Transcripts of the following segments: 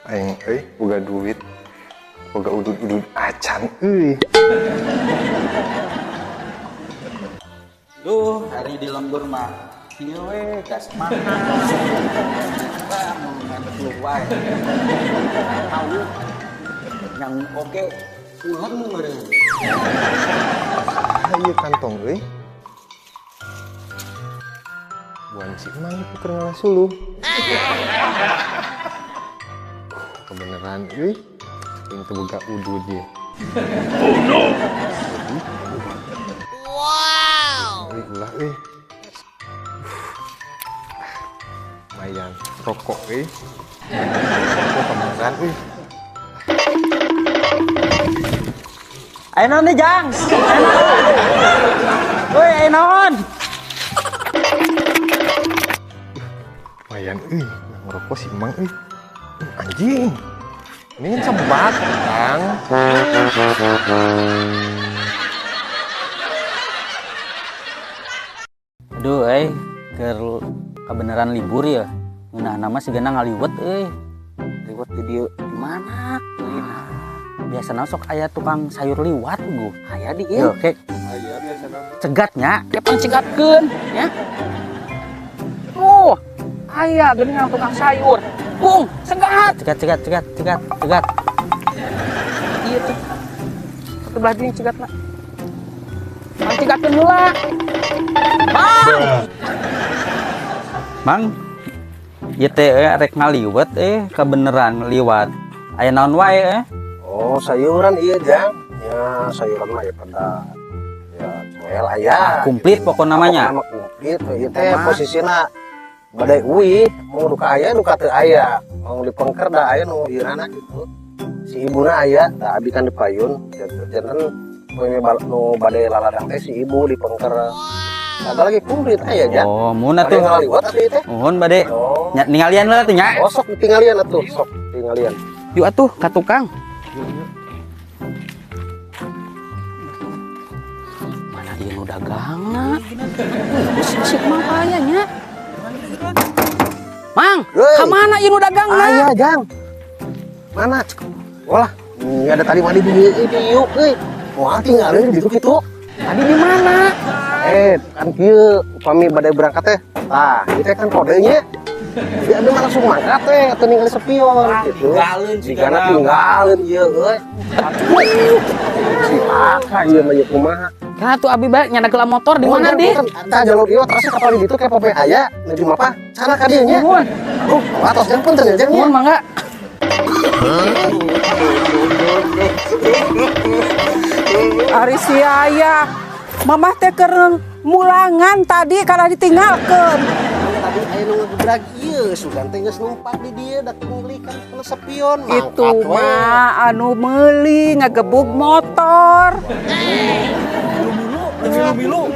Aing boga duit, boga udud-udud acan euy. Duh, hari di lembur mah ieu we gas makan. Bang, ngantuk wae. Tahu yang oke ulang meureun. Ieu kantong euy. Buan si Mang itu keur ngalasuluh. Kebeneran euy. Yang teu boga udud ye. Oh no. Wow. Ulah euy. Lumayan rokok euy. Rokok kebeneran euy. Ayo non nih, Jang. Woi, ayo non. Lumayan euy, ngerokok si Mang euy. Anjing. Ini kan sebat, Kang. Aduh, kebeneran libur ya. Nah, nama si Gana ngaliwet liwet di dieu di mana? Biasana sok aya tukang sayur liwat gue. Aya di ieu. Oke. Aya biasana. Cegatnya, kepang cegatkeun ya. Oh, aya geuning tukang sayur. Bung, cegat. Cegat. Iya tuh. Sebelah dieu cegatna. Mang cegatkeun heula. Mang, ieu teh rek ngaliwet kebeneran liwat. Aya naon wae Oh, sayuran iya, Jang. Ya, sayuran mah ya pada ya coel aya. Komplit pokok namanya. Nama komplit. Ieu teh posisina badai uwi, mau duka aya, duka teu aya. Mau dipengker da aya nu ieuranna gitu. Si ibuna aya, da abi kan dipayun. Janten poe nu badai laladang teh si ibu dipengker. Ada lagi komplit aya, Jang. Oh, mun atuh. Ngaliwat atuh teh. Mohon bade. Oh. Ningalian lah tuh nya. Oh, sok tingalian atuh, sok tingalian. Yuk atuh ka tukang. Mana dia nu dagangna? Sik mah kayanya. Mang, ka mana ieu nu dagangna? Aya, Jang. Mana? Walah, ini ada tadi mandi di yuk, mau tinggalin di situ. Tadi di mana? Kan kieu upami badai berangkat teh. Tah, ieu teh kan kodenya. Dia ada langsung mangkat teh atau ninggalin spion gitu. Jigana tinggalin ieu euy. Si Aka ieu mah ieu kumaha? Kana tuh abi bae nyada geula motor di mana di? Tah jalur ieu terus kapal di ditu ke pope aya, nu di mapa? Sana ka dieu nya. Nuhun. Aduh, atos jeung punten ya, Jang. Nuhun mangga. Ari sia mamah teh keur mulangan tadi karena ditinggalkeun. Tadi aya nu ngegebrak ieu, sugan teh geus numpak di dieu da tinggalikan kana spion. Itu mah anu meuli ngagebug motor. Milu.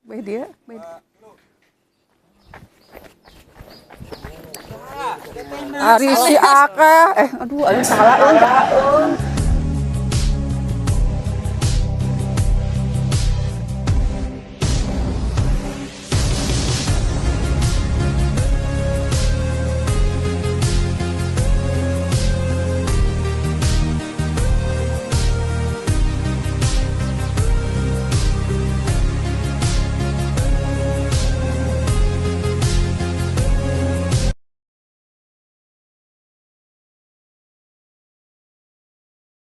Bae dia. Ari si Aka, aduh, aing salah euy.